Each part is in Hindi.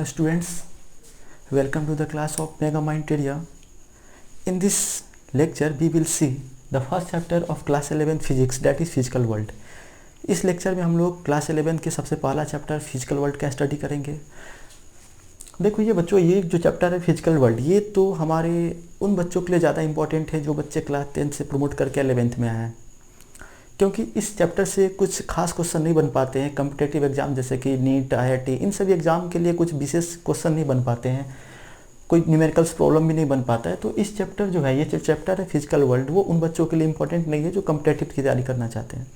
Hello students, welcome to the class of Megamind Area. In this lecture we will see the first chapter of class 11 physics, that is physical world. इस लेक्चर में हम लोग क्लास 11 के सबसे पहला चैप्टर फिजिकल वर्ल्ड का स्टडी करेंगे। देखो ये बच्चों, ये जो चैप्टर है फिजिकल वर्ल्ड, ये तो हमारे उन बच्चों के लिए ज़्यादा इंपॉर्टेंट है जो बच्चे क्लास 10 से प्रमोट करके 11th में आए हैं, क्योंकि इस चैप्टर से कुछ खास क्वेश्चन नहीं बन पाते हैं। कम्पिटेटिव एग्जाम जैसे कि नीट, IIT, इन सभी एग्ज़ाम के लिए कुछ विशेष क्वेश्चन नहीं बन पाते हैं, कोई न्यूमेरिकल्स प्रॉब्लम भी नहीं बन पाता है। तो इस चैप्टर जो है, ये जो चैप्टर है फिजिकल वर्ल्ड, वो उन बच्चों के लिए इंपॉर्टेंट नहीं है जो कम्पिटेटिव की तैयारी करना चाहते हैं।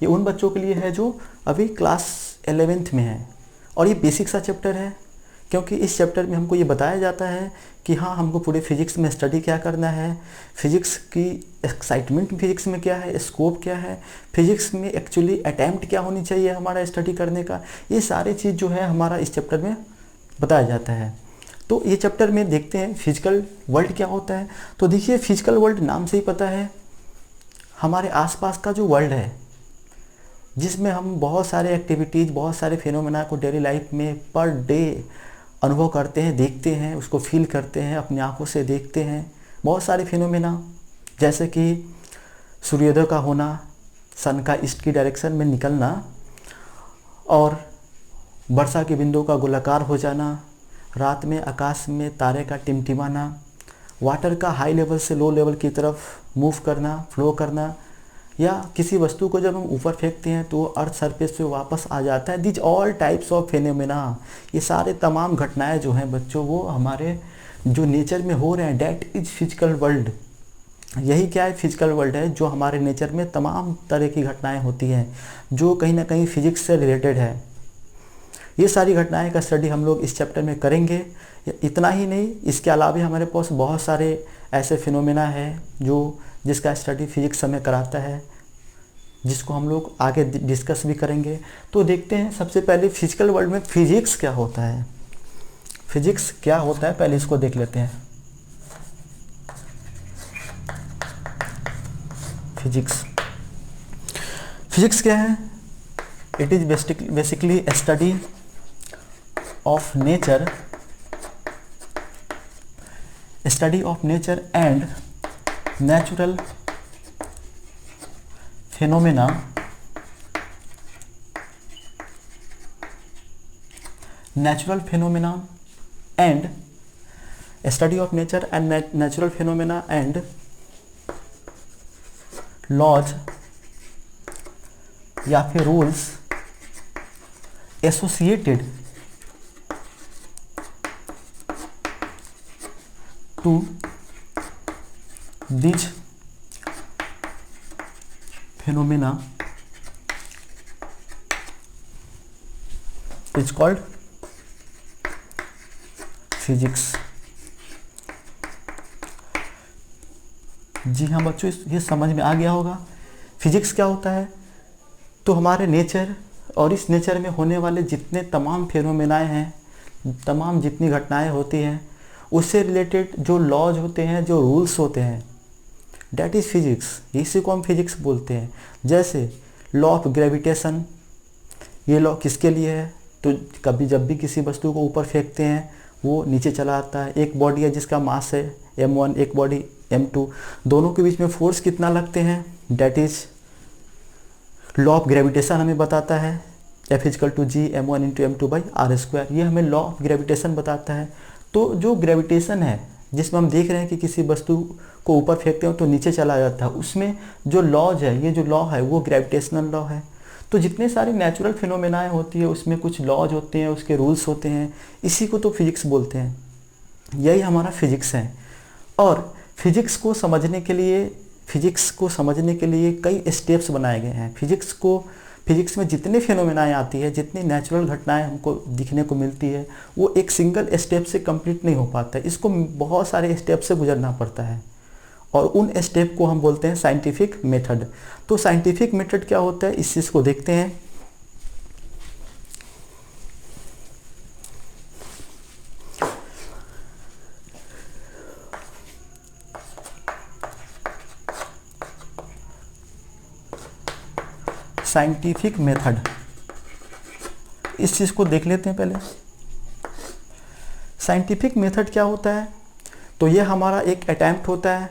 ये उन बच्चों के लिए है जो अभी क्लास 11th में है, और ये बेसिक सा चैप्टर है, क्योंकि इस चैप्टर में हमको ये बताया जाता है कि हाँ, हमको पूरे फिजिक्स में स्टडी क्या करना है, फिजिक्स की एक्साइटमेंट फिजिक्स में क्या है, स्कोप क्या है, फिजिक्स में एक्चुअली अटैम्प्ट क्या होनी चाहिए हमारा स्टडी करने का, ये सारी चीज़ जो है हमारा इस चैप्टर में बताया जाता है। तो ये चैप्टर में देखते हैं फिजिकल वर्ल्ड क्या होता है। तो देखिए, फिजिकल वर्ल्ड नाम से ही पता है, हमारे आसपास का जो वर्ल्ड है जिसमें हम बहुत सारे एक्टिविटीज़, बहुत सारे फिनोमेना को डेली लाइफ में पर डे अनुभव करते हैं, देखते हैं, उसको फील करते हैं, अपनी आंखों से देखते हैं। बहुत सारे फिनोमेना जैसे कि सूर्योदय का होना, सन का ईस्ट की डायरेक्शन में निकलना, और वर्षा के बिंदुओं का गोलाकार हो जाना, रात में आकाश में तारे का टिमटिमाना, वाटर का हाई लेवल से लो लेवल की तरफ मूव करना, फ्लो करना, या किसी वस्तु को जब हम ऊपर फेंकते हैं तो वो अर्थ सरफेस पे वापस आ जाता है। These all types of phenomena, ये सारे तमाम घटनाएं जो हैं बच्चों, वो हमारे जो नेचर में हो रहे हैं, डैट इज फिजिकल वर्ल्ड। यही क्या है, फिजिकल वर्ल्ड है, जो हमारे नेचर में तमाम तरह की घटनाएं होती हैं जो कहीं ना कहीं फिजिक्स से रिलेटेड है। ये सारी घटनाएं का स्टडी हम लोग इस चैप्टर में करेंगे। इतना ही नहीं, इसके अलावा हमारे पास बहुत सारे ऐसे फिनोमेना है जिसका स्टडी फिजिक्स हमें कराता है, जिसको हम लोग आगे डिस्कस भी करेंगे। तो देखते हैं सबसे पहले फिजिकल वर्ल्ड में फिजिक्स क्या होता है। फिजिक्स क्या होता है पहले इसको देख लेते हैं। फिजिक्स क्या है? It is basically study of nature and natural phenomena and study of nature and natural phenomena and laws या फिर rules associated to these phenomena is called physics। जी हाँ बच्चों, ये समझ में आ गया होगा फिजिक्स क्या होता है। तो हमारे नेचर और इस नेचर में होने वाले जितने तमाम फिनोमेनाएं हैं, तमाम जितनी घटनाएं होती हैं, उससे रिलेटेड जो लॉज होते हैं, जो रूल्स होते हैं, डैट इज़ फिजिक्स। इसी को हम फिजिक्स बोलते हैं। जैसे लॉ ऑफ ग्रेविटेशन, ये लॉ किसके लिए है? तो कभी जब भी किसी वस्तु को ऊपर फेंकते हैं वो नीचे चला आता है। एक बॉडी है जिसका मास है m1, एक बॉडी m2, दोनों के बीच में फोर्स कितना लगते हैं, that is law of gravitation हमें बताता है। F = G m1 × m2/r², ये हमें लॉ ऑफ ग्रेविटेशन बताता है। तो जो ग्रेविटेशन है, जिसमें हम देख रहे हैं कि किसी वस्तु को ऊपर फेंकते हो तो नीचे चला जाता है, उसमें जो लॉज है, ये जो लॉ है वो ग्रेविटेशनल लॉ है। तो जितने सारी नेचुरल फिनोमेनाएं होती है उसमें कुछ लॉज होते हैं, उसके रूल्स होते हैं, इसी को तो फिजिक्स बोलते हैं। यही हमारा फिजिक्स है। और फिजिक्स को समझने के लिए कई स्टेप्स बनाए गए हैं। फिजिक्स में जितने फिनोमेनाएं आती है, जितनी नेचुरल घटनाएं हमको दिखने को मिलती है, वो एक सिंगल स्टेप से कंप्लीट नहीं हो पाता है। इसको बहुत सारे स्टेप से गुजरना पड़ता है, और उन स्टेप को हम बोलते हैं साइंटिफिक मेथड। तो साइंटिफिक मेथड क्या होता है, इस चीज़ को देखते हैं। साइंटिफिक मेथड, इस चीज़ को देख लेते हैं पहले। साइंटिफिक मेथड क्या होता है? तो ये हमारा एक अटैम्प्ट होता है,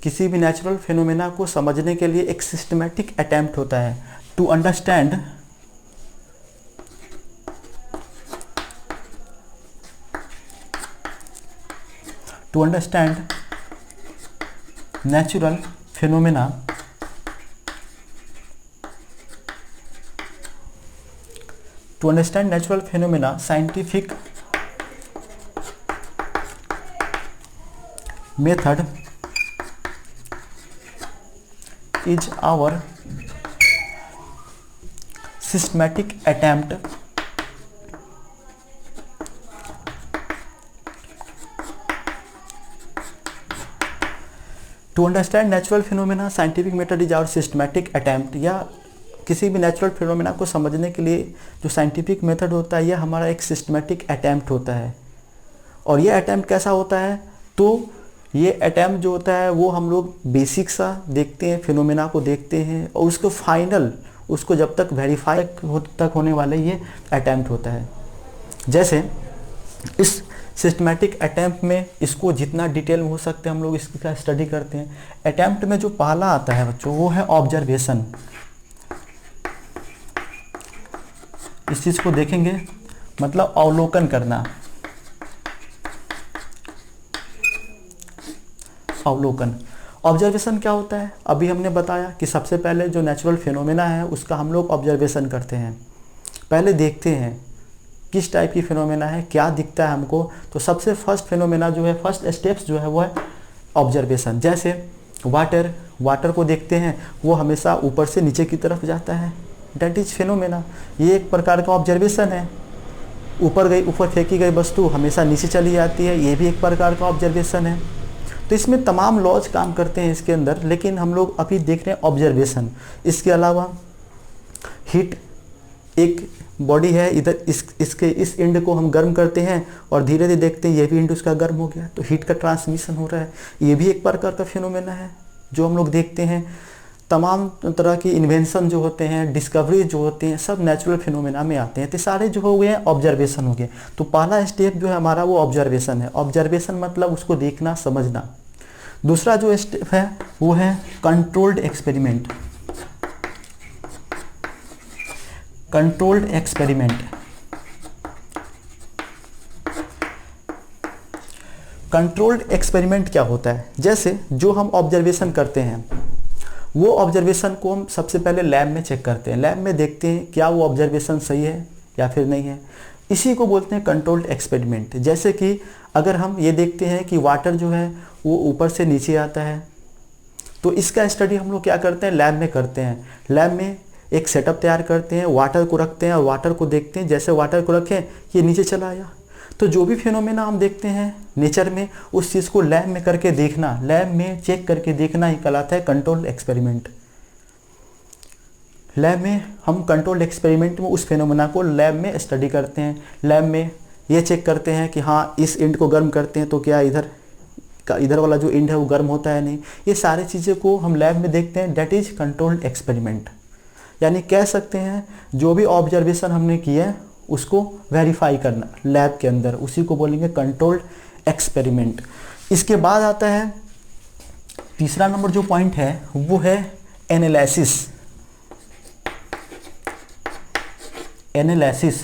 किसी भी नेचुरल फिनोमेना को समझने के लिए एक सिस्टमैटिक अटैम्प्ट होता है to understand natural phenomena scientific method is our systematic attempt to understand natural phenomena scientific method is our systematic attempt, या किसी भी नेचुरल फिनोमेना को समझने के लिए जो साइंटिफिक मेथड होता है यह हमारा एक सिस्टमैटिक अटैम्प्ट होता है। और ये अटैम्प्ट कैसा होता है? तो ये अटैम्प्ट जो होता है वो हम लोग बेसिक सा देखते हैं, फिनोमेना को देखते हैं और उसको फाइनल, उसको जब तक वेरीफाई तक होने वाले ये अटैम्प्ट होता है। जैसे इस सिस्टमैटिक अटैम्प्ट में इसको जितना डिटेल में हो सकते हैं हम लोग इसका स्टडी करते हैं। अटैम्प्ट में जो पहला आता है बच्चों वो है ऑब्जर्वेशन। इस चीज़ को देखेंगे, मतलब अवलोकन करना, अवलोकन। ऑब्जर्वेशन क्या होता है? अभी हमने बताया कि सबसे पहले जो नेचुरल फिनोमेना है उसका हम लोग ऑब्जर्वेशन करते हैं, पहले देखते हैं किस टाइप की फिनोमेना है, क्या दिखता है हमको। तो सबसे फर्स्ट फिनोमेना जो है, फर्स्ट स्टेप्स जो है वो है ऑब्जर्वेशन। जैसे वाटर को देखते हैं, वो हमेशा ऊपर से नीचे की तरफ जाता है, डेट इज फिनोमेना, ये एक प्रकार का ऑब्जर्वेशन है। ऊपर फेंकी गई वस्तु हमेशा नीचे चली जाती है, ये भी एक प्रकार का ऑब्जर्वेशन है। तो इसमें तमाम लॉज काम करते हैं इसके अंदर, लेकिन हम लोग अभी देख रहे हैं ऑब्जर्वेशन। इसके अलावा हीट, एक बॉडी है इधर, इस एंड को हम गर्म करते हैं और धीरे धीरे देखते हैं ये भी एंड उसका गर्म हो गया, तो हीट का ट्रांसमिशन हो रहा है, ये भी एक प्रकार का फिनोमेना है जो हम लोग देखते हैं। तमाम तरह की इन्वेंशन जो होते हैं, डिस्कवरी जो होते हैं, सब नेचुरल फिनोमेना में आते हैं। तो सारे जो हो गए हैं ऑब्जर्वेशन हो गए। तो पहला स्टेप जो है हमारा वो ऑब्जर्वेशन है। ऑब्जर्वेशन मतलब उसको देखना, समझना। दूसरा जो स्टेप है वो है controlled experiment. Controlled experiment, controlled experiment क्या होता है? जैसे जो हम ऑब्जर्वेशन करते हैं वो ऑब्जर्वेशन को हम सबसे पहले लैब में चेक करते हैं, लैब में देखते हैं क्या वो ऑब्जर्वेशन सही है या फिर नहीं है। इसी को बोलते हैं कंट्रोल्ड एक्सपेरिमेंट। जैसे कि अगर हम ये देखते हैं कि वाटर जो है वो ऊपर से नीचे आता है, तो इसका स्टडी हम लोग क्या करते हैं, लैब में करते हैं। लैब में एक सेटअप तैयार करते हैं, वाटर को रखते हैं और वाटर को देखते हैं, जैसे वाटर को रखें ये नीचे चला आया। तो जो भी फिनोमेना हम देखते हैं नेचर में, उस चीज़ को लैब में करके देखना, लैब में चेक करके देखना ही कहलाता है कंट्रोल एक्सपेरिमेंट। लैब में हम कंट्रोल एक्सपेरिमेंट में उस फिनोमेना को लैब में स्टडी करते हैं। लैब में ये चेक करते हैं कि हाँ इस एंड को गर्म करते हैं तो क्या इधर वाला जो एंड है वो गर्म होता है नहीं। ये सारी चीज़ें को हम लैब में देखते हैं, डेट इज कंट्रोल्ड एक्सपेरिमेंट। यानी कह सकते हैं जो भी ऑब्जर्वेशन हमने किया है उसको वेरीफाई करना लैब के अंदर, उसी को बोलेंगे कंट्रोल्ड एक्सपेरिमेंट। इसके बाद आता है तीसरा नंबर जो पॉइंट है वो है एनालिसिस। एनालिसिस,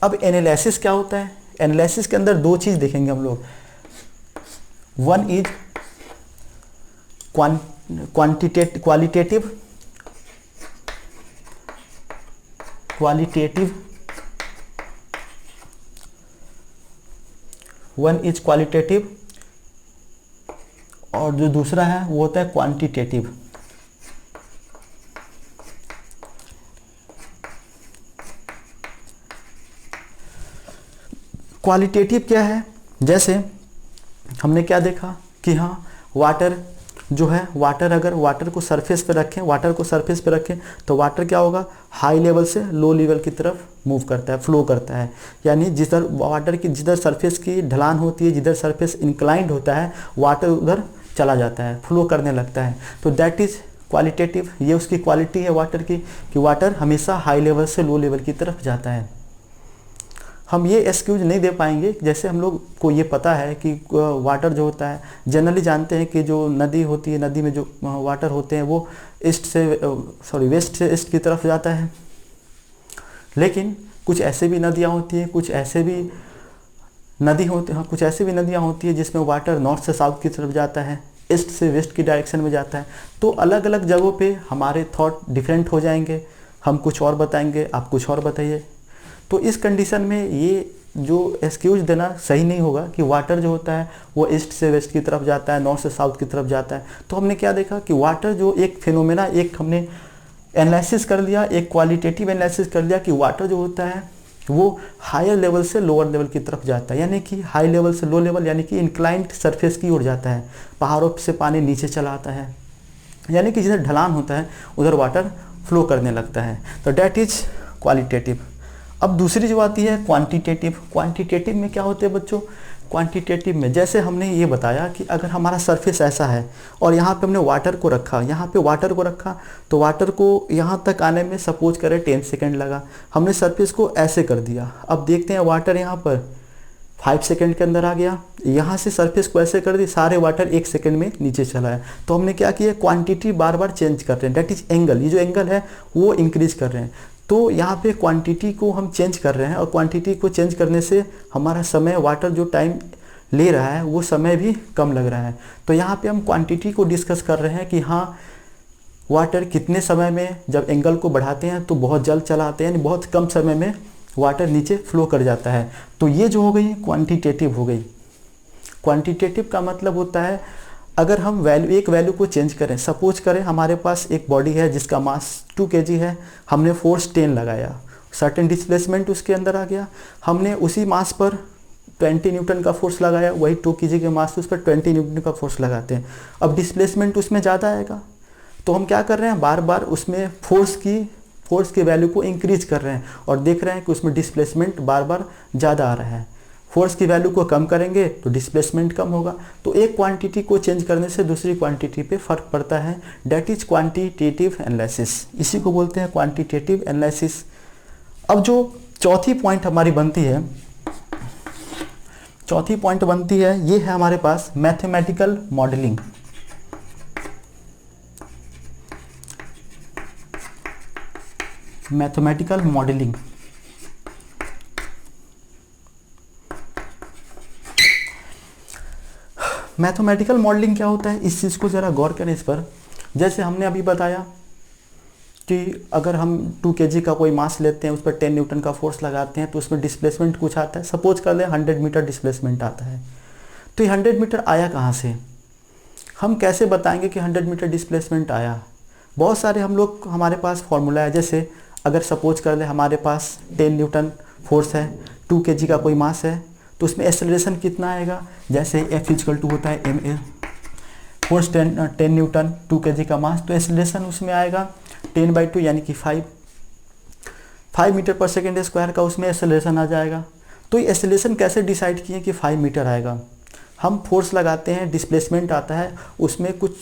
अब एनालिसिस क्या होता है? एनालिसिस के अंदर दो चीज़ देखेंगे हम लोग। One is qualitative, one is qualitative और जो दूसरा है वो होता है क्वांटिटेटिव। क्वालिटेटिव क्या है? जैसे हमने क्या देखा कि हाँ वाटर जो है, अगर वाटर को सरफेस पे रखें, तो वाटर क्या होगा, हाई लेवल से लो लेवल की तरफ मूव करता है, फ्लो करता है। यानी जिधर वाटर की जिधर सरफेस की ढलान होती है, जिधर सरफेस इंक्लाइंड होता है, वाटर उधर चला जाता है, फ्लो करने लगता है। तो दैट इज़ क्वालिटेटिव। ये उसकी क्वालिटी है वाटर की, कि वाटर हमेशा हाई लेवल से लो लेवल की तरफ जाता है। हम ये एक्सक्यूज नहीं दे पाएंगे। जैसे हम लोग को ये पता है कि वाटर जो होता है, जनरली जानते हैं कि जो नदी होती है, नदी में जो वाटर होते हैं वो वेस्ट से ईस्ट की तरफ जाता है। लेकिन कुछ ऐसे भी नदियाँ होती हैं, कुछ ऐसे भी नदियाँ होती है जिसमें वाटर नॉर्थ से साउथ की तरफ जाता है, ईस्ट से वेस्ट की डायरेक्शन में जाता है। तो अलग अलग जगहों पे हमारे थॉट डिफरेंट हो जाएंगे, हम कुछ और बताएंगे, आप कुछ और बताइए। तो इस कंडीशन में ये जो एक्सक्यूज देना सही नहीं होगा कि वाटर जो होता है वो ईस्ट से वेस्ट की तरफ जाता है, नॉर्थ से साउथ की तरफ जाता है। तो हमने क्या देखा कि वाटर जो एक फिनोमेना, एक हमने एनालिसिस कर लिया, एक क्वालिटेटिव एनालिसिस कर लिया कि वाटर जो होता है वो हायर लेवल से लोअर लेवल की तरफ जाता है, यानी कि हाई लेवल से लो लेवल, यानी कि इंक्लाइंड सरफेस की ओर जाता है। पहाड़ों से पानी नीचे चला आता है, यानी कि जिधर ढलान होता है उधर वाटर फ्लो करने लगता है। तो डैट इज क्वालिटेटिव। अब दूसरी जो आती है क्वांटिटेटिव। क्वांटिटेटिव में क्या होते हैं बच्चों? क्वांटिटेटिव में जैसे हमने ये बताया कि अगर हमारा सरफेस ऐसा है और यहाँ पे हमने वाटर को रखा, तो वाटर को यहाँ तक आने में सपोज करें 10 सेकेंड लगा। हमने सरफेस को ऐसे कर दिया। अब देखते हैं वाटर यहाँ पर 5 सेकेंड के अंदर आ गया। यहाँ से सरफेस को ऐसे कर दी, सारे वाटर 1 सेकेंड में नीचे चला है। तो हमने क्या किया, क्वांटिटी बार बार चेंज कर रहे हैं, डेट इज एंगल। ये जो एंगल है वो इंक्रीज कर रहे हैं। तो यहाँ पे क्वांटिटी को हम चेंज कर रहे हैं और क्वांटिटी को चेंज करने से हमारा समय, वाटर जो टाइम ले रहा है वो समय भी कम लग रहा है। तो यहाँ पे हम क्वांटिटी को डिस्कस कर रहे हैं कि हाँ वाटर कितने समय में, जब एंगल को बढ़ाते हैं तो बहुत जल्द चला आते हैं, यानी बहुत कम समय में वाटर नीचे फ्लो कर जाता है। तो ये जो हो गई क्वांटिटेटिव हो गई। क्वांटिटेटिव का मतलब होता है अगर हम एक वैल्यू को चेंज करें, सपोज करें हमारे पास एक बॉडी है जिसका मास 2 kg है, हमने फोर्स 10 लगाया, सर्टेन डिस्प्लेसमेंट उसके अंदर आ गया। हमने उसी मास पर 20 न्यूटन का फोर्स लगाया, वही 2 kg के मास उस पर 20 न्यूटन का फोर्स लगाते हैं। अब डिस्प्लेसमेंट उसमें ज़्यादा आएगा, तो हम क्या कर रहे हैं, बार बार उसमें फोर्स की वैल्यू को इंक्रीज कर रहे हैं और देख रहे हैं कि उसमें डिस्प्लेसमेंट बार बार ज़्यादा आ रहा है। फोर्स की वैल्यू को कम करेंगे तो डिस्प्लेसमेंट कम होगा। तो एक क्वांटिटी को चेंज करने से दूसरी क्वांटिटी पे फर्क पड़ता है, डेट इज क्वांटिटेटिव एनालिसिस। इसी को बोलते हैं क्वांटिटेटिव एनालिसिस। अब जो चौथी पॉइंट हमारी बनती है, ये है हमारे पास mathematical modelling. Mathematical modelling mathematical modelling क्या होता है, इस चीज़ को ज़रा गौर करें इस पर। जैसे हमने अभी बताया कि अगर हम 2 kg का कोई मास लेते हैं, उस पर 10 न्यूटन का फोर्स लगाते हैं तो उसमें डिस्प्लेसमेंट कुछ आता है। सपोज कर लें 100 मीटर डिस्प्लेसमेंट आता है। तो ये 100 मीटर आया कहाँ से, हम कैसे बताएंगे कि 100 मीटर डिस्प्लेसमेंट आया? बहुत सारे हमारे पास फॉर्मूला है। जैसे अगर सपोज कर लें हमारे पास 10 न्यूटन फोर्स है, 2 kg का कोई मास है, तो उसमें एक्सेलरेशन कितना आएगा? जैसे F इक्वल टू होता है ma, फोर्स 10 न्यूटन, 2 kg का मास, तो एक्सेलरेशन उसमें आएगा 10/2 यानी कि 5 मीटर पर सेकेंड स्क्वायर का उसमें एक्सेलरेशन आ जाएगा। तो ये एक्सेलरेशन कैसे डिसाइड किए कि 5 मीटर आएगा? हम फोर्स लगाते हैं, डिस्प्लेसमेंट आता है, उसमें कुछ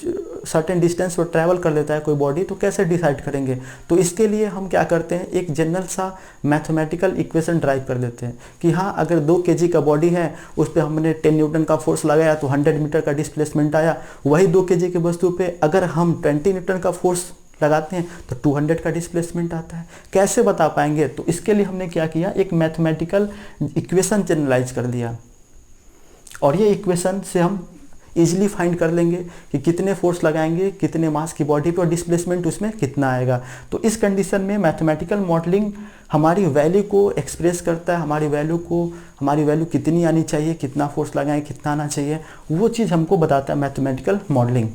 सर्टेन डिस्टेंस पर ट्रैवल कर लेता है कोई बॉडी, तो कैसे डिसाइड करेंगे? तो इसके लिए हम क्या करते हैं, एक जनरल सा मैथमेटिकल इक्वेशन ड्राइव कर देते हैं कि हाँ अगर 2 kg का बॉडी है, उस पर हमने 10 न्यूटन का फोर्स लगाया तो 100 मीटर का डिस्प्लेसमेंट आया। वही 2 kg के वस्तु पे अगर हम 20 न्यूटन का फोर्स लगाते हैं तो 200 का डिस्प्लेसमेंट आता है। कैसे बता पाएंगे? तो इसके लिए हमने क्या किया, एक मैथमेटिकल इक्वेशन जनरलाइज कर दिया और ये इक्वेशन से हम इजीली फाइंड कर लेंगे कि कितने फोर्स लगाएंगे, कितने मास की बॉडी पे और डिस्प्लेसमेंट उसमें कितना आएगा। तो इस कंडीशन में मैथमेटिकल मॉडलिंग हमारी वैल्यू को एक्सप्रेस करता है, हमारी वैल्यू कितनी आनी चाहिए, कितना फोर्स लगाएं, कितना आना चाहिए, वो चीज़ हमको बताता है मैथमेटिकल मॉडलिंग।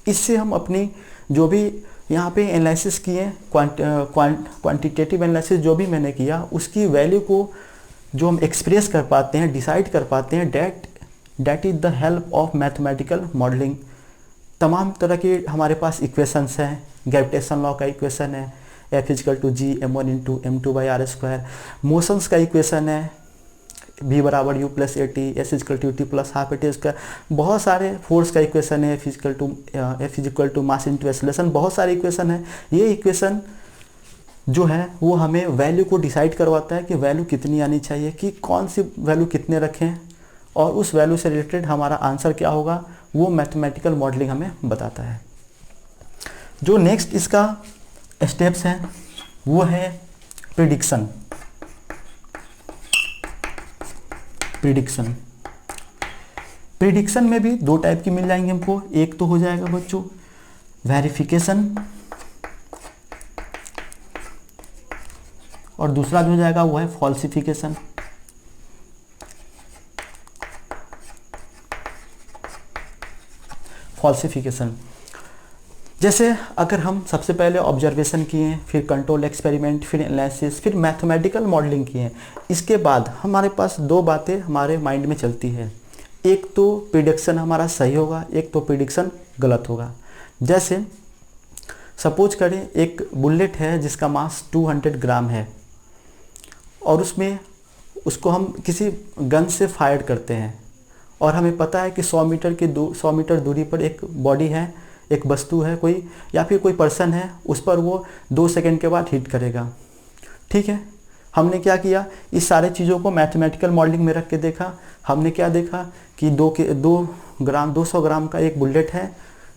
इससे हम अपनी जो भी यहाँ पे एनालिसिस किए, क्वांटिटेटिव एनालिसिस जो भी मैंने किया, उसकी वैल्यू को जो हम एक्सप्रेस कर पाते हैं, डिसाइड कर पाते हैं, that is the help of mathematical modelling. तमाम तरह के हमारे पास इक्वेशंस हैं। ग्रेविटेशन लॉ का इक्वेशन है F equal to G m1 into m2/r²। Motions का इक्वेशन है v बराबर u plus at, s equal to t plus half at²। बहुत सारे फोर्स का इक्वेशन है F equal to mass into acceleration. बहुत सारे इक्वेशन है। ये इक्वेशन जो है वो हमें वैल्यू को डिसाइड करवाता है कि वैल्यू कितनी आनी चाहिए, कि कौन सी वैल्यू कितने रखें, और उस वैल्यू से रिलेटेड हमारा आंसर क्या होगा वो मैथमेटिकल मॉडलिंग हमें बताता है। जो नेक्स्ट इसका स्टेप्स हैं वो है प्रिडिक्शन। प्रिडिक्शन प्रिडिक्शन में भी दो टाइप की मिल जाएंगे हमको। एक तो हो जाएगा बच्चों वेरिफिकेशन, और दूसरा जो हो जाएगा वो है फॉल्सिफिकेशन। फॉल्सिफिकेशन जैसे अगर हम सबसे पहले ऑब्जर्वेशन किए, फिर कंट्रोल एक्सपेरिमेंट, फिर एनालिसिस, फिर मैथमेटिकल मॉडलिंग किए, इसके बाद हमारे पास दो बातें हमारे माइंड में चलती है। एक तो प्रिडिक्शन हमारा सही होगा, एक तो प्रिडिक्शन गलत होगा। जैसे सपोज करें एक बुलेट है जिसका मास 200 ग्राम है, और उसको हम किसी गन से फायर करते हैं, और हमें पता है कि 100 मीटर दूरी पर एक बॉडी है, एक वस्तु है कोई, या फिर कोई पर्सन है, उस पर वो 2 सेकंड के बाद हिट करेगा। ठीक है, हमने क्या किया, इस सारे चीज़ों को मैथमेटिकल मॉडलिंग में रख के देखा। हमने क्या देखा कि 200 ग्राम का एक बुलेट है,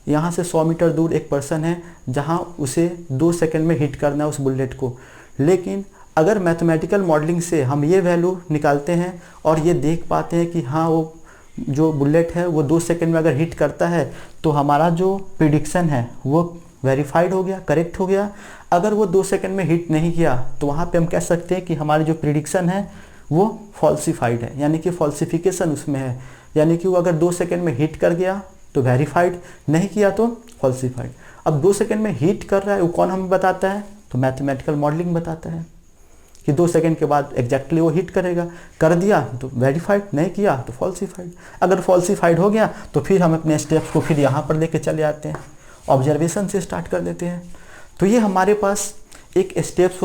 यहाँ से 100 मीटर दूर एक पर्सन है जहाँ उसे 2 सेकंड में हिट करना है उस बुलेट को। लेकिन अगर मैथमेटिकल मॉडलिंग से हम ये वैल्यू निकालते हैं और ये देख पाते हैं कि हाँ वो जो बुलेट है वो 2 सेकंड में अगर हिट करता है, तो हमारा जो प्रिडिक्शन है वो वेरीफाइड हो गया, करेक्ट हो गया। अगर वो 2 सेकंड में हिट नहीं किया तो वहाँ पे हम कह सकते हैं कि हमारी जो प्रिडिक्शन है वो फॉल्सिफाइड है, यानी कि फॉल्सिफिकेशन उसमें है। यानी कि वो अगर 2 सेकंड में हिट कर गया तो वेरीफाइड, नहीं किया तो फॉल्सिफाइड। अब 2 सेकंड में हिट कर रहा है वो कौन हमें बताता है, तो मैथमेटिकल मॉडलिंग बताता है कि 2 सेकंड के बाद एग्जैक्टली वो हिट करेगा। कर दिया तो वेरीफाइड, नहीं किया तो फॉल्सिफाइड। अगर फॉल्सिफाइड हो गया तो फिर हम अपने स्टेप्स को फिर यहाँ पर लेके चले आते हैं, ऑब्जर्वेशन से स्टार्ट कर देते हैं। तो ये हमारे पास एक स्टेप्स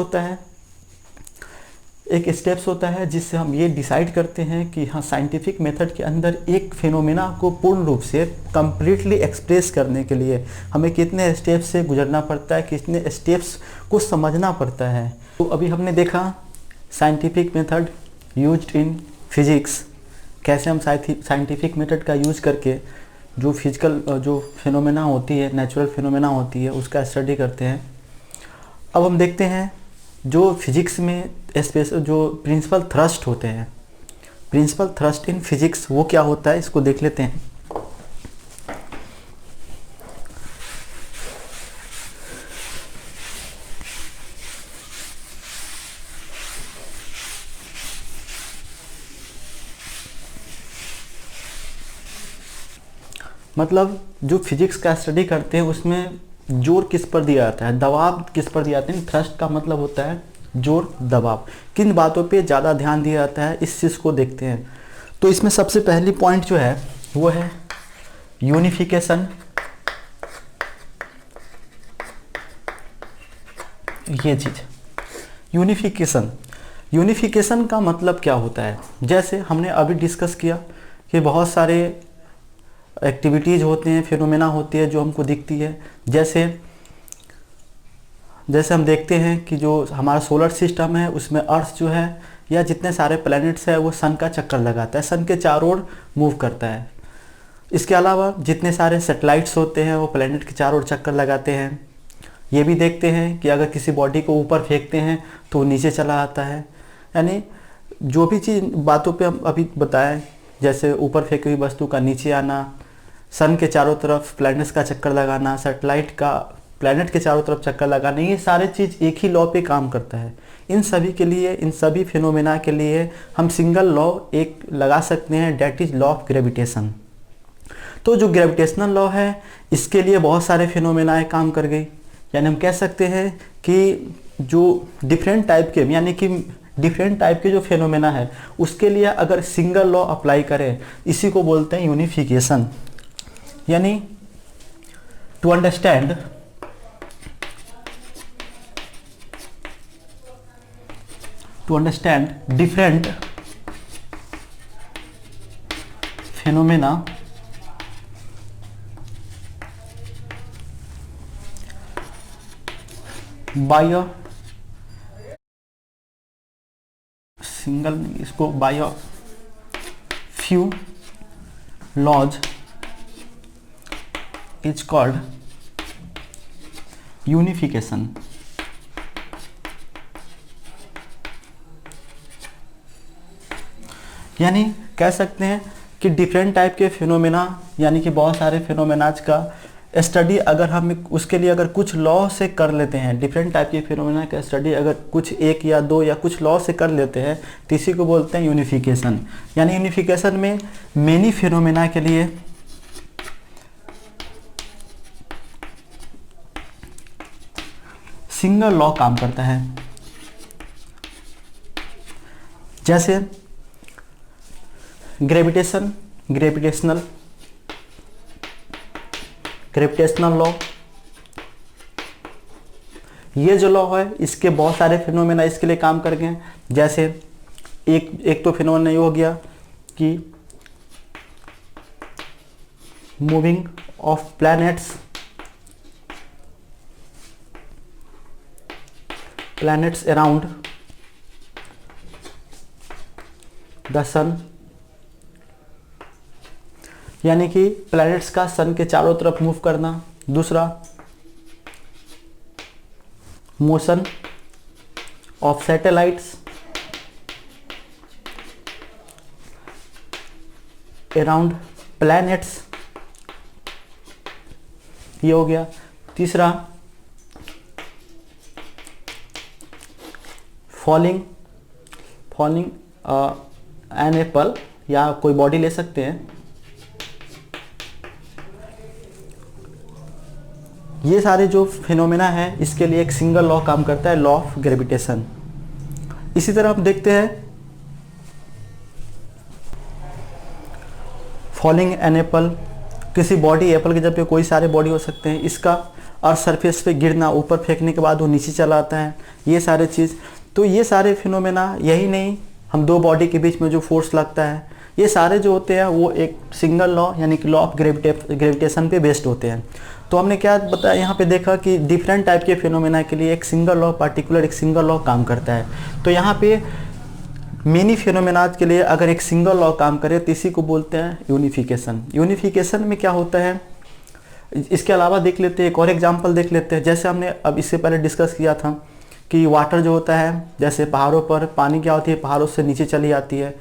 होता है जिससे हम ये डिसाइड करते हैं कि हाँ साइंटिफिक मेथड के अंदर एक फिनोमेना को पूर्ण रूप से कंप्लीटली एक्सप्रेस करने के लिए हमें कितने स्टेप्स से गुजरना पड़ता है, कितने स्टेप्स को समझना पड़ता है। तो अभी हमने देखा scientific method used in physics, कैसे हम साइंटिफिक मेथड का यूज करके जो फिजिकल जो फिनोमेना होती है, नेचुरल फिनोमेना होती है, उसका स्टडी करते हैं। अब हम देखते हैं जो फिजिक्स में स्पेशल जो प्रिंसिपल थ्रस्ट होते हैं, प्रिंसिपल थ्रस्ट इन फिजिक्स वो क्या होता है, इसको देख लेते हैं। मतलब जो फिजिक्स का स्टडी करते हैं उसमें जोर किस पर दिया जाता है, दबाव किस पर दिया जाता है। थ्रस्ट का मतलब होता है जोर, दबाव, किन बातों पे ज़्यादा ध्यान दिया जाता है, इस चीज़ को देखते हैं। तो इसमें सबसे पहली पॉइंट जो है वो है यूनिफिकेशन। ये चीज़ यूनिफिकेशन का मतलब क्या होता है, जैसे हमने अभी डिस्कस किया कि बहुत सारे एक्टिविटीज़ होते हैं, फिनोमेना होती है जो हमको दिखती है। जैसे हम देखते हैं कि जो हमारा सोलर सिस्टम है उसमें अर्थ जो है या जितने सारे प्लैनेट्स है वो सन का चक्कर लगाता है, सन के चारों ओर मूव करता है। इसके अलावा जितने सारे सैटेलाइट्स होते हैं वो प्लैनेट के चारों ओर चक्कर लगाते हैं। ये भी देखते हैं कि अगर किसी बॉडी को ऊपर फेंकते हैं तो वो नीचे चला आता है। यानी जो भी चीज़ बातों पे हम अभी बताएं, जैसे ऊपर फेंकी हुई वस्तु का नीचे आना, सन के चारों तरफ प्लैनेट्स का चक्कर लगाना, सैटेलाइट का प्लैनेट के चारों तरफ चक्कर लगाना, ये सारे चीज़ एक ही लॉ पे काम करता है। इन सभी के लिए, इन सभी फिनोमेना के लिए हम सिंगल लॉ एक लगा सकते हैं, that is law of gravitation. तो जो ग्रेविटेशनल लॉ है इसके लिए बहुत सारे फिनोमेना काम कर गई। यानी हम कह सकते हैं कि जो डिफरेंट टाइप के जो फिनोमेना है उसके लिए अगर सिंगल लॉ अप्लाई करें, इसी को बोलते हैं यूनिफिकेशन। यानी to understand different phenomena by a single, इसको by few laws is called unification. यानी कह सकते हैं कि डिफरेंट टाइप के फिनोमेना, यानी कि बहुत सारे फिनोमेनाज का स्टडी अगर हम उसके लिए अगर कुछ लॉ से कर लेते हैं, डिफरेंट टाइप के फिनोमेना का स्टडी अगर कुछ एक या दो या कुछ लॉ से कर लेते हैं तो इसी को बोलते हैं यूनिफिकेशन। यानी यूनिफिकेशन में मेनी फिनोमेना के लिए सिंगल लॉ काम करता है। जैसे ग्रेविटेशनल लॉ, ये जो लॉ है इसके बहुत सारे फिनोमेना इसके लिए काम कर गए हैं। जैसे एक तो फिनोमेना ये हो गया कि moving of planets around the sun, यानी कि प्लैनेट्स का सन के चारों तरफ मूव करना। दूसरा motion of satellites around planets, ये हो गया। तीसरा फॉलिंग एन एप्पल, या कोई बॉडी ले सकते हैं, ये सारे जो फिनोमेना है इसके लिए एक सिंगल लॉ काम करता है, लॉ ऑफ ग्रेविटेशन। इसी तरह हम देखते हैं फॉलिंग एन एप्पल, किसी बॉडी, एप्पल के जब पे कोई सारे बॉडी हो सकते हैं, इसका और सरफेस पे गिरना, ऊपर फेंकने के बाद वो नीचे चला आता है, ये सारे चीज़। तो ये सारे फिनोमेना, यही नहीं हम दो बॉडी के बीच में जो फोर्स लगता है, ये सारे जो होते हैं वो एक सिंगल लॉ यानी कि लॉ ऑफ ग्रेविटेशन पे बेस्ड होते हैं। तो हमने क्या बताया, यहाँ पे देखा कि डिफरेंट टाइप के फिनोमेना के लिए एक सिंगल लॉ, पार्टिकुलर एक सिंगल लॉ काम करता है। तो यहाँ पे मेनी फिनोमेनाज के लिए अगर एक सिंगल लॉ काम करे तो इसी को बोलते हैं यूनिफिकेशन। यूनिफिकेशन में क्या होता है, इसके अलावा देख लेते हैं, एक और एग्जाम्पल देख लेते हैं। जैसे हमने अब इससे पहले डिस्कस किया था कि वाटर जो होता है, जैसे पहाड़ों पर पानी क्या होती है, पहाड़ों से नीचे चली आती है,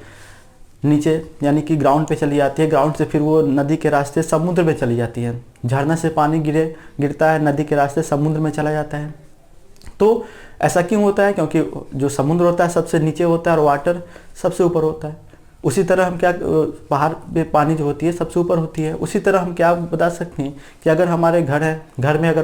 नीचे यानी कि ग्राउंड पे चली जाती है, ग्राउंड से फिर वो नदी के रास्ते समुद्र में चली जाती है। झरना से पानी गिरता है, नदी के रास्ते समुद्र में चला जाता है। तो ऐसा क्यों होता है, क्योंकि जो समुद्र होता है सबसे नीचे होता है और वाटर सबसे ऊपर होता है। उसी तरह हम क्या, पहाड़ पे पानी जो होती है सबसे ऊपर होती है। उसी तरह हम क्या बता सकते हैं कि अगर हमारे घर है, घर में अगर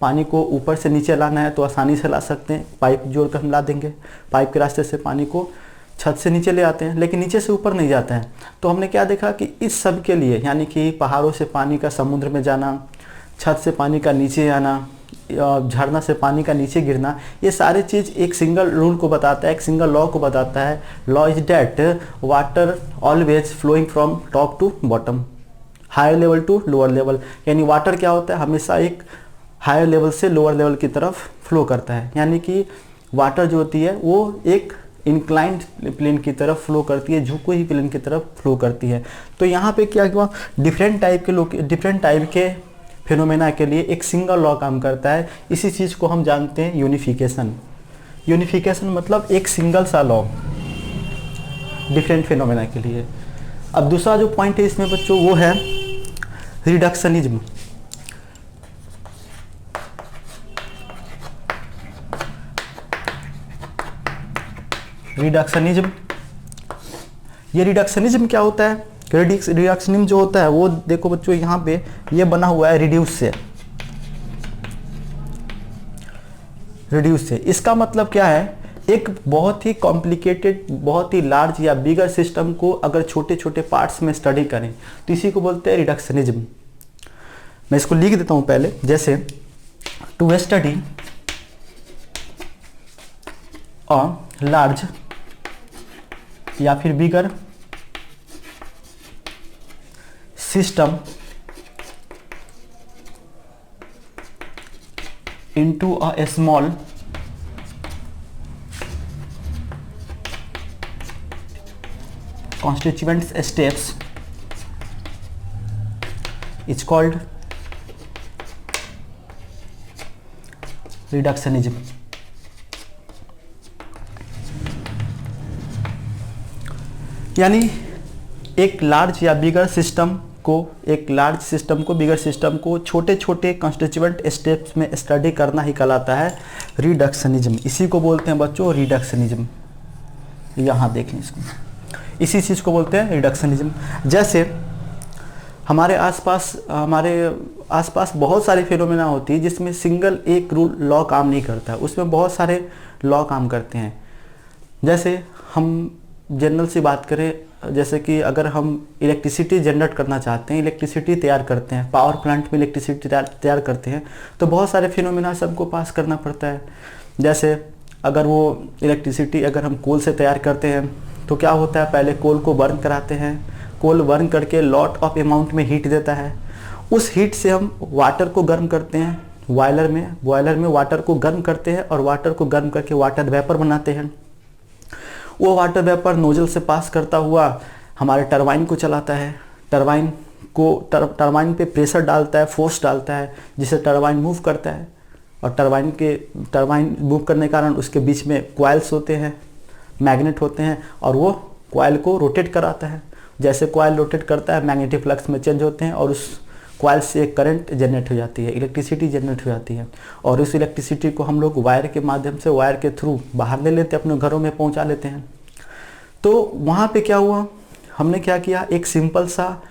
पानी को ऊपर से नीचे लाना है तो आसानी से ला सकते हैं, पाइप जोड़कर हम ला देंगे, पाइप के रास्ते से पानी को छत से नीचे ले आते हैं, लेकिन नीचे से ऊपर नहीं जाता है। तो हमने क्या देखा कि इस सब के लिए, यानी कि पहाड़ों से पानी का समुद्र में जाना, छत से पानी का नीचे आना, झरना से पानी का नीचे गिरना, ये सारे चीज़ एक सिंगल रूल को बताता है, एक सिंगल लॉ को बताता है। Law is that water always flowing from top to bottom, higher level to lower level. यानी वाटर क्या होता है, हमेशा एक हायर लेवल से लोअर लेवल की तरफ फ्लो करता है। यानी कि वाटर जो होती है वो एक इंक्लाइंड प्लेन की तरफ फ्लो करती है, झुकी हुई प्लेन की तरफ फ्लो करती है। तो यहाँ पे क्या हुआ, डिफरेंट टाइप के फिनोमेना के लिए एक सिंगल लॉ काम करता है। इसी चीज़ को हम जानते हैं यूनिफिकेशन। यूनिफिकेशन मतलब एक सिंगल सा लॉ डिफरेंट फिनोमेना के लिए। अब दूसरा जो पॉइंट है इसमें बच्चों वो है रिडक्शनिज्म। ये रिडक्शनिज्म क्या होता है, रिडक्शनिज्म जो होता है वो देखो बच्चों यहाँ पे ये बना हुआ है रिड्यूस से। इसका मतलब क्या है, एक बहुत ही कॉम्प्लिकेटेड, बहुत ही लार्ज या बिगर सिस्टम को अगर छोटे छोटे पार्ट्स में स्टडी करें तो इसी को बोलते हैं रिडक्शनिज्म। मैं इसको लिख देता हूँ पहले, जैसे टू स्टडी अ लार्ज या फिर bigger system into a small constituent steps is called reductionism. यानी एक लार्ज या बिगर सिस्टम को बिगर सिस्टम को छोटे छोटे कॉन्स्टिट्यूएंट स्टेप्स में स्टडी करना ही कहलाता है रिडक्शनिज्म। इसी को बोलते हैं बच्चों रिडक्शनिज्म। यहाँ देखें इसको, इसी चीज़ को बोलते हैं रिडक्शनिज्म। जैसे हमारे आसपास बहुत सारी फिनोमेना होती है जिसमें सिंगल एक रूल लॉ काम नहीं करता है, उसमें बहुत सारे लॉ काम करते हैं। जैसे हम जनरल सी बात करें, जैसे कि अगर हम इलेक्ट्रिसिटी जनरेट करना चाहते हैं, इलेक्ट्रिसिटी तैयार करते हैं, पावर प्लांट में इलेक्ट्रिसिटी तैयार करते हैं, तो बहुत सारे फिनोमेना सबको पास करना पड़ता है। जैसे अगर वो इलेक्ट्रिसिटी अगर हम कोल से तैयार करते हैं तो क्या होता है, पहले कोल को बर्न कराते हैं, कोल बर्न करके लॉट ऑफ अमाउंट में हीट देता है, उस हीट से हम वाटर को गर्म करते हैं, बॉयलर में वाटर को गर्म करते हैं और वाटर को गर्म करके वाटर वेपर बनाते हैं। वो वाटर वेपर नोजल से पास करता हुआ हमारे टरबाइन को चलाता है, टरबाइन पे प्रेशर डालता है, फोर्स डालता है, जिससे टरबाइन मूव करता है। और टरबाइन मूव करने के कारण उसके बीच में कॉइल्स होते हैं, मैग्नेट होते हैं, और वो कॉइल को रोटेट कराता है। जैसे कॉइल रोटेट करता है मैग्नेटिक फ्लक्स में चेंज होते हैं और उस कॉइल से एक करंट जनरेट हो जाती है, इलेक्ट्रिसिटी जनरेट हो जाती है। और उस इलेक्ट्रिसिटी को हम लोग वायर के माध्यम से, वायर के थ्रू बाहर ले लेते हैं, अपने घरों में पहुंचा लेते हैं। तो वहाँ पे क्या हुआ, हमने क्या किया, एक सिंपल सा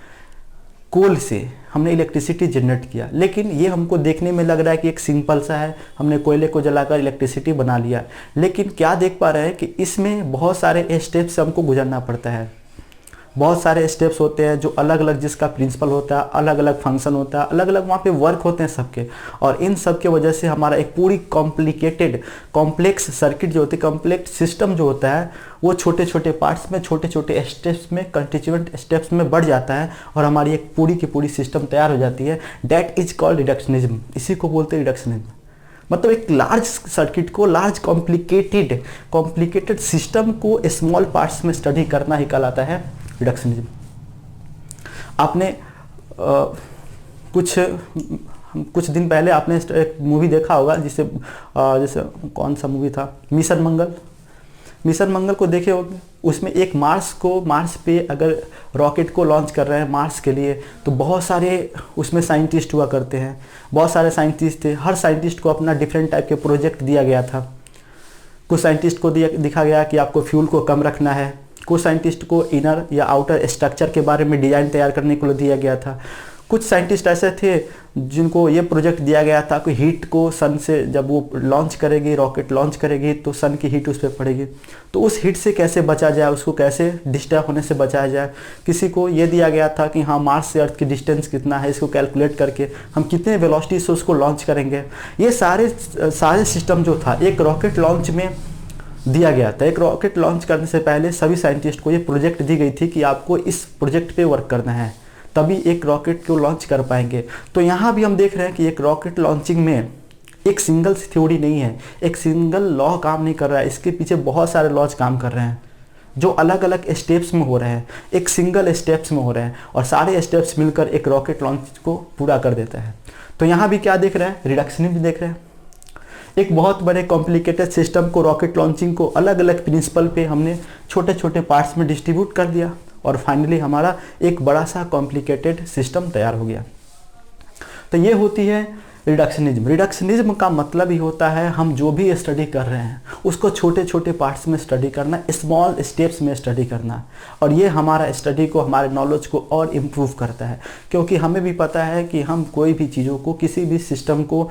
कोल से हमने इलेक्ट्रिसिटी जनरेट किया, लेकिन ये हमको देखने में लग रहा है कि एक सिंपल सा है, हमने कोयले को जलाकर इलेक्ट्रिसिटी बना लिया। लेकिन क्या देख पा रहे हैं कि इसमें बहुत सारे स्टेप्स हमको गुजरना पड़ता है, बहुत सारे स्टेप्स होते हैं जो अलग अलग, जिसका प्रिंसिपल होता है, अलग अलग फंक्शन होता है, अलग अलग वहाँ पे वर्क होते हैं सबके। और इन सब के वजह से हमारा एक पूरी कॉम्प्लेक्स सर्किट जो होती है, कॉम्प्लेक्स सिस्टम जो होता है, वो छोटे छोटे पार्ट्स में, छोटे छोटे स्टेप्स में, कंस्टिट्यूएंट स्टेप्स में बढ़ जाता है और हमारी एक पूरी की पूरी सिस्टम तैयार हो जाती है। That is called reductionism. इसी को बोलते हैं रिडक्शनिज्म। मतलब एक लार्ज सर्किट को, लार्ज कॉम्प्लिकेटेड सिस्टम को स्मॉल पार्ट्स में स्टडी करना ही कहलाता है रिडक्शनिज्म। आपने कुछ दिन पहले आपने एक मूवी देखा होगा जैसे कौन सा मूवी था, मिशन मंगल को देखे होंगे। उसमें एक मार्स पे अगर रॉकेट को लॉन्च कर रहे हैं मार्स के लिए, तो बहुत सारे उसमें साइंटिस्ट हुआ करते हैं, बहुत सारे साइंटिस्ट थे। हर साइंटिस्ट को अपना डिफरेंट टाइप के प्रोजेक्ट दिया गया था। कुछ साइंटिस्ट को दिखा गया कि आपको फ्यूल को कम रखना है, कुछ साइंटिस्ट को इनर या आउटर स्ट्रक्चर के बारे में डिज़ाइन तैयार करने के लिए दिया गया था। कुछ साइंटिस्ट ऐसे थे जिनको ये प्रोजेक्ट दिया गया था कि हीट को सन से, जब वो लॉन्च करेगी, रॉकेट लॉन्च करेगी, तो सन की हीट उस पर पड़ेगी, तो उस हीट से कैसे बचा जाए, उसको कैसे डिस्टर्ब होने से बचाया जाए। किसी को ये दिया गया था कि हाँ, मार्स से अर्थ की डिस्टेंस कितना है, इसको कैलकुलेट करके हम कितने वेलोसिटी से उसको लॉन्च करेंगे। ये सारे सिस्टम जो था एक रॉकेट लॉन्च में दिया गया था। एक रॉकेट लॉन्च करने से पहले सभी साइंटिस्ट को ये प्रोजेक्ट दी गई थी कि आपको इस प्रोजेक्ट पे वर्क करना है, तभी एक रॉकेट को लॉन्च कर पाएंगे। तो यहाँ भी हम देख रहे हैं कि एक रॉकेट लॉन्चिंग में एक सिंगल थ्योरी नहीं है, एक सिंगल लॉ काम नहीं कर रहा है, इसके पीछे बहुत सारे लॉज काम कर रहे हैं जो अलग अलग स्टेप्स में हो रहे हैं, एक सिंगल स्टेप्स में हो रहे हैं, और सारे स्टेप्स मिलकर एक रॉकेट लॉन्च को पूरा कर देता है। तो यहाँ भी क्या देख रहे हैं, रिडक्शनिज्म देख रहे हैं। एक बहुत बड़े कॉम्प्लिकेटेड सिस्टम को, रॉकेट लॉन्चिंग को अलग अलग प्रिंसिपल पे हमने छोटे छोटे पार्ट्स में डिस्ट्रीब्यूट कर दिया और फाइनली हमारा एक बड़ा सा कॉम्प्लिकेटेड सिस्टम तैयार हो गया। तो ये होती है रिडक्शनिज्म। रिडक्शनिज्म का मतलब ही होता है हम जो भी स्टडी कर रहे हैं उसको छोटे छोटे पार्ट्स में स्टडी करना, स्मॉल स्टेप्स में स्टडी करना, और ये हमारा स्टडी को, हमारे नॉलेज को और इम्प्रूव करता है। क्योंकि हमें भी पता है कि हम कोई भी चीज़ों को, किसी भी सिस्टम को,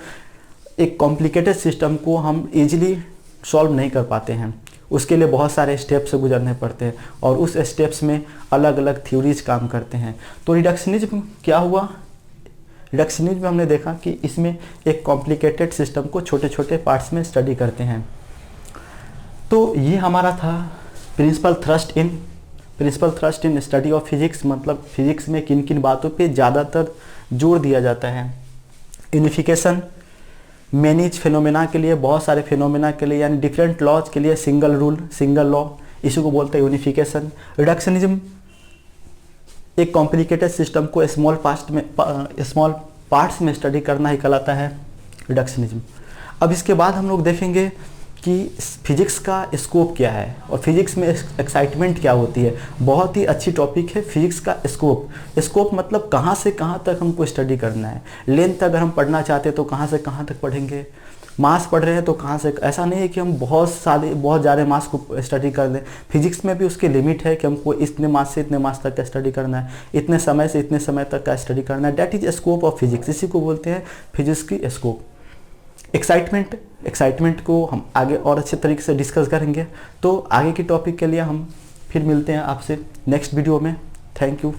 एक कॉम्प्लिकेटेड सिस्टम को हम इजीली सॉल्व नहीं कर पाते हैं, उसके लिए बहुत सारे स्टेप्स से गुजरने पड़ते हैं और उस स्टेप्स में अलग अलग थ्योरीज काम करते हैं। तो रिडक्शनिज्म क्या हुआ, रिडक्शनिज्म में हमने देखा कि इसमें एक कॉम्प्लिकेटेड सिस्टम को छोटे छोटे पार्ट्स में स्टडी करते हैं। तो ये हमारा था principal thrust in study of physics. मतलब फिजिक्स में किन किन बातों पे ज़्यादातर जोर दिया जाता है। यूनिफिकेशन, मैनीज फिनोमेना के लिए, बहुत सारे फिनोमेना के लिए, यानी डिफरेंट लॉज के लिए सिंगल रूल, सिंगल लॉ, इसी को बोलते हैं यूनिफिकेशन। रिडक्शनिज्म एक कॉम्प्लिकेटेड सिस्टम को स्मॉल पार्ट्स में स्टडी करना ही कहलाता है रिडक्शनिज्म। अब इसके बाद हम लोग देखेंगे कि फिजिक्स का स्कोप क्या है और फिजिक्स में एक्साइटमेंट क्या होती है। बहुत ही अच्छी टॉपिक है फिजिक्स का स्कोप। स्कोप मतलब कहाँ से कहाँ तक हमको स्टडी करना है। लेंथ अगर हम पढ़ना चाहते हैं तो कहाँ से कहाँ तक पढ़ेंगे। मास पढ़ रहे हैं तो कहाँ से, ऐसा नहीं है कि हम बहुत ज़्यादा मास को स्टडी कर लें। फिजिक्स में भी उसकी लिमिट है कि हमको इतने मास से इतने मास तक का स्टडी करना है, इतने समय से इतने समय तक का स्टडी करना है। That is scope of physics. इसी को बोलते हैं फिजिक्स की स्कोप। एक्साइटमेंट को हम आगे और अच्छे तरीके से डिस्कस करेंगे। तो आगे की टॉपिक के लिए हम फिर मिलते हैं आपसे नेक्स्ट वीडियो में। Thank you.